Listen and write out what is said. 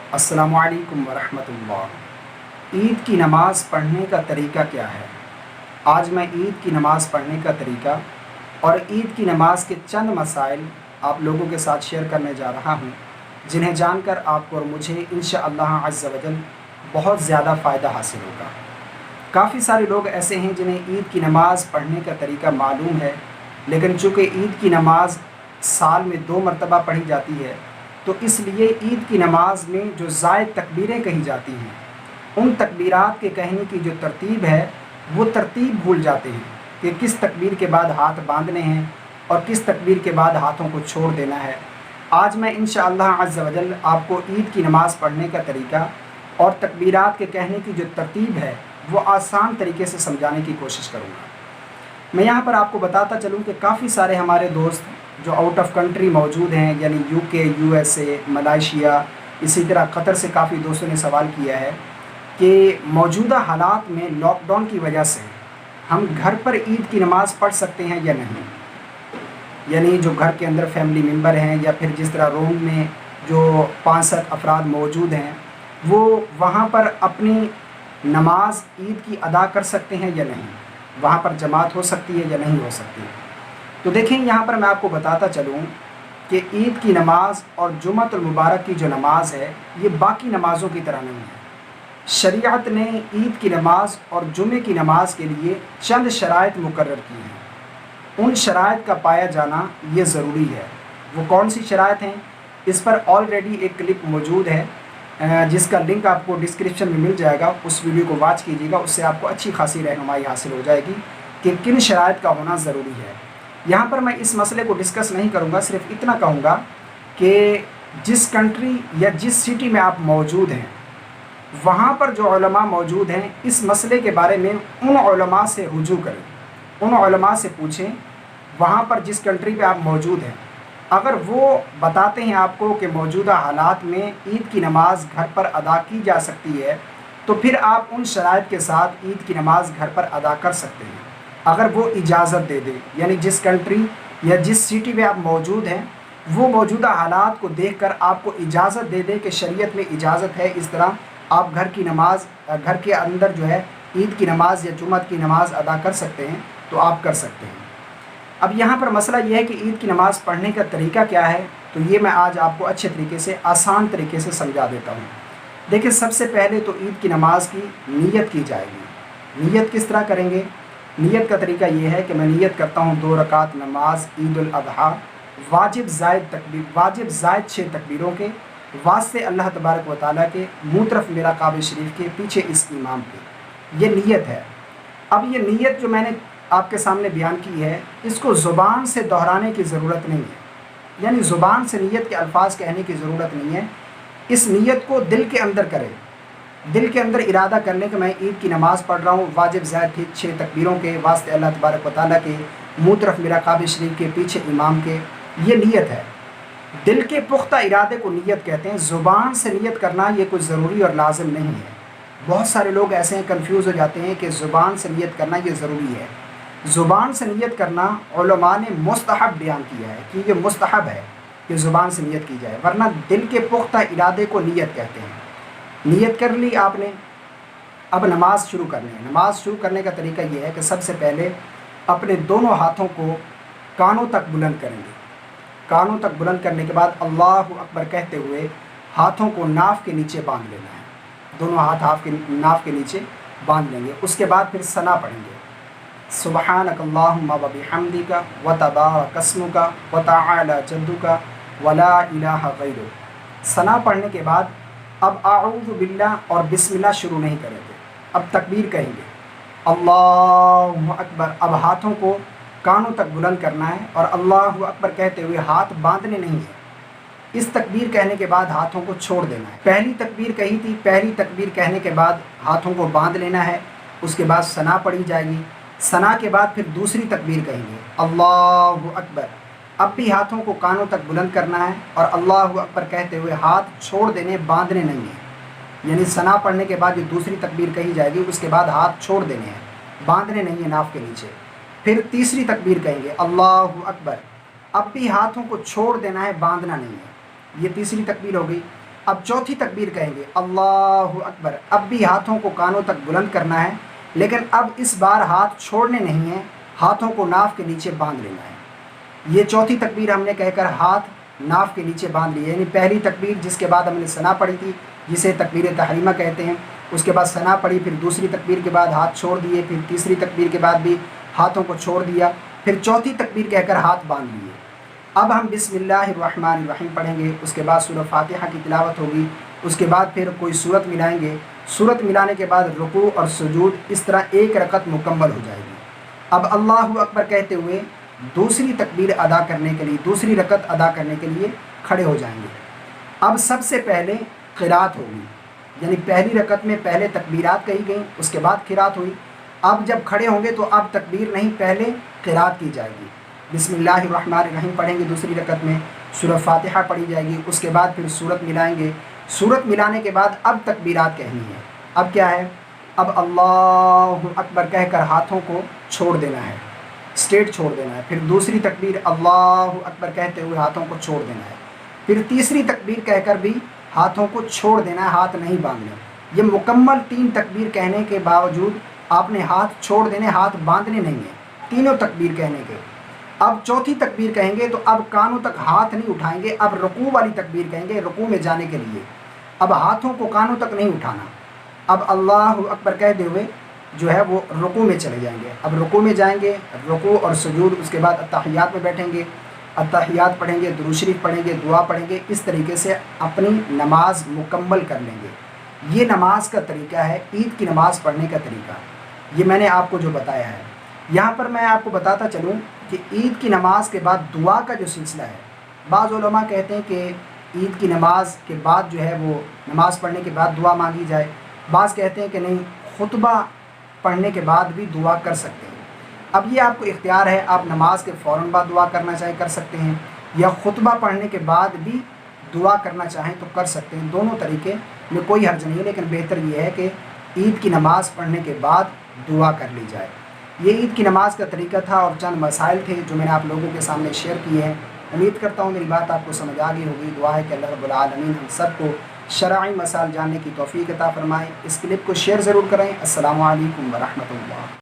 अस्सलामुअलैकुम वरहमतुल्लाह। ईद की नमाज़ पढ़ने का तरीका क्या है? आज मैं ईद की नमाज़ पढ़ने का तरीका और ईद की नमाज़ के चंद मसाइल आप लोगों के साथ शेयर करने जा रहा हूँ, जिन्हें जानकर आपको और मुझे इंशाअल्लाह अज़्ज़ा वजल बहुत ज़्यादा फ़ायदा हासिल होगा। काफ़ी सारे लोग ऐसे हैं जिन्हें ईद की नमाज़ पढ़ने का तरीका मालूम है, लेकिन चूँकि ईद की नमाज़ साल में 2 मरतबा पढ़ी जाती है, तो इसलिए ईद की नमाज़ में जो ज़ायद तकबीरें कही जाती हैं, उन तकबीरात के कहने की जो तरतीब है, वो तरतीब भूल जाते हैं कि किस तकबीर के बाद हाथ बांधने हैं और किस तकबीर के बाद हाथों को छोड़ देना है। आज मैं इंशाअल्लाह अज़्ज़ा वजल आपको ईद की नमाज़ पढ़ने का तरीका और तकबीरात के कहने की जो तरतीब है, वो आसान तरीके से समझाने की कोशिश करूँगा। मैं यहाँ पर आपको बताता चलूँ कि काफ़ी सारे हमारे दोस्त जो आउट ऑफ कंट्री मौजूद हैं, यानी यूके, यूएसए, मलेशिया, इसी तरह कतर से काफ़ी दोस्तों ने सवाल किया है कि मौजूदा हालात में लॉकडाउन की वजह से हम घर पर ईद की नमाज़ पढ़ सकते हैं या नहीं। यानी जो घर के अंदर फैमिली मेम्बर हैं या फिर जिस तरह रूम में जो 5-7 अफराद मौजूद हैं, वो वहाँ पर अपनी नमाज ईद की अदा कर सकते हैं या नहीं, वहाँ पर जमात हो सकती है या नहीं हो सकती है। तो देखें, यहाँ पर मैं आपको बताता चलूँ कि ईद की नमाज़ और जुम्मतुल मुबारक की जो नमाज़ है, ये बाकी नमाज़ों की तरह नहीं है। शरीयत ने ईद की नमाज़ और जुमे की नमाज़ के लिए चंद शराइत मुकर्रर की हैं। उन शराइत का पाया जाना ये ज़रूरी है। वो कौन सी शराइत हैं? इस पर ऑलरेडी एक क्लिप मौजूद है, जिसका लिंक आपको डिस्क्रिप्शन में मिल जाएगा। उस वीडियो को वॉच कीजिएगा, उससे आपको अच्छी खासी रहनुमाई हासिल हो जाएगी कि किन शराइत का होना ज़रूरी है। यहाँ पर मैं इस मसले को डिस्कस नहीं करूँगा, सिर्फ इतना कहूँगा कि जिस कंट्री या जिस सिटी में आप मौजूद हैं, वहाँ पर जो उलमा मौजूद हैं, इस मसले के बारे में उन उलमा से रुजू करें, उन उलमा से पूछें वहाँ पर जिस कंट्री पे आप मौजूद हैं। अगर वो बताते हैं आपको कि मौजूदा हालात में ईद की नमाज़ घर पर अदा की जा सकती है, तो फिर आप उन शराइत के साथ ईद की नमाज़ घर पर अदा कर सकते हैं, अगर वो इजाज़त दे दे। यानी जिस कंट्री या जिस सिटी में आप मौजूद हैं, वो मौजूदा हालात को देखकर आपको इजाज़त दे दे कि शरीयत में इजाज़त है, इस तरह आप घर की नमाज़, घर के अंदर जो है ईद की नमाज़ या जुम्मत की नमाज़ अदा कर सकते हैं, तो आप कर सकते हैं। अब यहाँ पर मसला ये है कि ईद की नमाज़ पढ़ने का तरीका क्या है, तो ये मैं आज आपको अच्छे तरीके से, आसान तरीके से समझा देता हूँ। देखिए, सबसे पहले तो ईद की नमाज़ की नीयत की जाएगी। नीयत किस तरह करेंगे? नीयत का तरीका ये है कि मैं नीयत करता हूँ 2 रकात नमाज ईद उल अज़हा, वाजिब ज़ायद 6 तकबीरों के वास्ते अल्लाह तबारक व तआला के, मुँह तरफ मेरा काबे शरीफ के, पीछे इस इमाम के। ये नीयत है। अब ये नीयत जो मैंने आपके सामने बयान की है, इसको ज़ुबान से दोहराने की ज़रूरत नहीं है। यानी ज़ुबान से नीयत के अल्फाज कहने की ज़रूरत नहीं है। इस नीयत को दिल के अंदर करें। दिल के अंदर इरादा कर लें कि मैं ईद की नमाज़ पढ़ रहा हूँ, वाजिब ज़ायद 6 तकबीरों के वास्ते अल्लाह तबारक व तआला के, मुँह तरफ मेरा काबे शरीफ के, पीछे इमाम के। ये नीयत है। दिल के पुख्ता इरादे को नीयत कहते हैं। ज़ुबान से नीयत करना ये कोई ज़रूरी और लाजिम नहीं है। बहुत सारे लोग ऐसे हैं, कन्फ्यूज़ हो जाते हैं कि ज़ुबान से नीयत करना ये ज़रूरी है। ज़ुबान से नीयत करना उलमा ने मुस्तहब बयान किया है कि ये मुस्तहब है कि ज़ुबान से नीयत की जाए, वरना दिल के पुख्ता इरादे को नीयत कहते हैं। नीयत कर ली आपने, अब नमाज शुरू करनी है। नमाज शुरू करने का तरीका ये है कि सबसे पहले अपने दोनों हाथों को कानों तक बुलंद करेंगे। कानों तक बुलंद करने के बाद अल्लाहु अकबर कहते हुए हाथों को नाफ के नीचे बांध लेना है। दोनों हाथ नाफ के नीचे बांध लेंगे। उसके बाद फिर सना पढ़ेंगे, सुब्हानक अल्लाहुम्मा व बिहम्दिका व तबारक अस्मुका व तआला जद्दुका व ला इलाहा गैरुक। सना पढ़ने के बाद अब आऊज़ु बिल्लाह और बिस्मिल्लाह शुरू नहीं करेंगे, अब तकबीर कहेंगे, अल्लाहु अकबर। अब हाथों को कानों तक बुलंद करना है और अल्लाहु अकबर कहते हुए हाथ बांधने नहीं है। इस तकबीर कहने के बाद हाथों को छोड़ देना है। पहली तकबीर कही थी, पहली तकबीर कहने के बाद हाथों को बांध लेना है। उसके बाद सना पढ़ी जाएगी। सना के बाद फिर दूसरी तकबीर कहेंगे, अल्लाहु अकबर। अब भी हाथों को कानों तक बुलंद करना है और अल्लाहु अकबर कहते हुए हाथ छोड़ देने, बांधने नहीं है। यानी सना पढ़ने के बाद जो दूसरी तकबीर कही जाएगी, उसके बाद हाथ छोड़ देने हैं, बांधने नहीं है नाफ के नीचे। फिर तीसरी तकबीर कहेंगे, अल्लाहु अकबर। अब भी हाथों को छोड़ देना है, बांधना नहीं है। ये तीसरी तकबीर हो गई। اب چوتھی تکبیر کہیں گے اللہ اکبر، اب بھی ہاتھوں کو کانوں تک بلند کرنا ہے، لیکن اب اس بار ہاتھ چھوڑنے نہیں ہیں، ہاتھوں کو ناف کے نیچے باندھ لینا ہے۔ یہ چوتھی تکبیر ہم نے کہہ کر ہاتھ ناف کے نیچے باندھ لیے، یعنی پہلی تکبیر جس کے بعد ہم نے ثنا پڑھی تھی جسے تکبیر تحریمہ کہتے ہیں، اس کے بعد ثنا پڑھی، پھر دوسری تکبیر کے بعد ہاتھ چھوڑ دیے، پھر تیسری تکبیر کے بعد بھی ہاتھوں کو چھوڑ دیا، پھر چوتھی تکبیر کہہ کر ہاتھ باندھ لیے۔ اب ہم بسم اللہ الرحمن الرحیم پڑھیں گے، اس کے بعد سورہ فاتحہ کی تلاوت ہوگی، اس کے بعد پھر کوئی سورت ملائیں گے، سورت ملانے کے بعد رکوع اور سجود، اس طرح ایک رکعت مکمل ہو جائے گی۔ اب اللہ اکبر کہتے ہوئے دوسری تکبیر ادا کرنے کے لیے، دوسری رکعت ادا کرنے کے لیے کھڑے ہو جائیں گے۔ اب سب سے پہلے قرات ہوگی، یعنی پہلی رکعت میں پہلے تکبیرات کہی گئیں، اس کے بعد قرات ہوئی۔ اب جب کھڑے ہوں گے تو اب تکبیر نہیں، پہلے قرات کی جائے گی۔ بسم اللہ الرحمن الرحیم پڑھیں گے دوسری رکعت میں، سورہ فاتحہ پڑھی جائے گی، اس کے بعد پھر سورت ملائیں گے، سورت ملانے کے بعد اب تکبیرات کہنی ہے۔ اب کیا ہے؟ اب اللہ اکبر کہہ کر ہاتھوں کو چھوڑ دینا ہے، اسٹریٹ چھوڑ دینا ہے، پھر دوسری تکبیر اللہ اکبر کہتے ہوئے ہاتھوں کو چھوڑ دینا ہے، پھر تیسری تکبیر کہہ کر بھی ہاتھوں کو چھوڑ دینا ہے، ہاتھ نہیں باندھنے۔ یہ مکمل 3 تکبیر کہنے کے باوجود آپ نے ہاتھ چھوڑ دینے، ہاتھ باندھنے نہیں ہیں تینوں تکبیر کہنے کے۔ اب چوتھی تکبیر کہیں گے تو اب کانوں تک ہاتھ نہیں اٹھائیں گے، اب رکوع والی تکبیر کہیں گے، رکوع میں جانے کے لیے اب ہاتھوں کو کانوں تک نہیں اٹھانا۔ اب اللہ اکبر کہتے ہوئے جو ہے وہ رکوع میں چلے جائیں گے، اب رکوع میں جائیں گے، رکوع اور سجود، اس کے بعد اتحیات میں بیٹھیں گے، اتحیات پڑھیں گے، درود شریف پڑھیں گے، دعا پڑھیں گے، اس طریقے سے اپنی نماز مکمل کر لیں گے۔ یہ نماز کا طریقہ ہے، عید کی نماز پڑھنے کا طریقہ، یہ میں نے آپ کو جو بتایا ہے۔ یہاں پر میں آپ کو بتاتا چلوں کہ عید کی نماز کے بعد دعا کا جو سلسلہ ہے، بعض علماء کہتے ہیں کہ عید کی نماز کے بعد جو ہے وہ نماز پڑھنے کے بعد دعا مانگی جائے، بعض کہتے ہیں کہ نہیں، خطبہ پڑھنے کے بعد بھی دعا کر سکتے ہیں۔ اب یہ آپ کو اختیار ہے، آپ نماز کے فوراً بعد دعا کرنا چاہیں کر سکتے ہیں، یا خطبہ پڑھنے کے بعد بھی دعا کرنا چاہیں تو کر سکتے ہیں، دونوں طریقے میں کوئی حرج نہیں ہے، لیکن بہتر یہ ہے کہ عید کی نماز پڑھنے کے بعد دعا کر لی جائے۔ یہ عید کی نماز کا طریقہ تھا اور چند مسائل تھے جو میں نے آپ لوگوں کے سامنے شیئر کیے ہیں۔ امید کرتا ہوں میری بات آپ کو سمجھ آ گئی ہوگی۔ دعا ہے کہ اللہ رب العالمین ہم سب کو شرعی مسائل جاننے کی توفیق عطا فرمائے۔ اس کلپ کو شیئر ضرور کریں۔ السلام علیکم ورحمۃ اللہ۔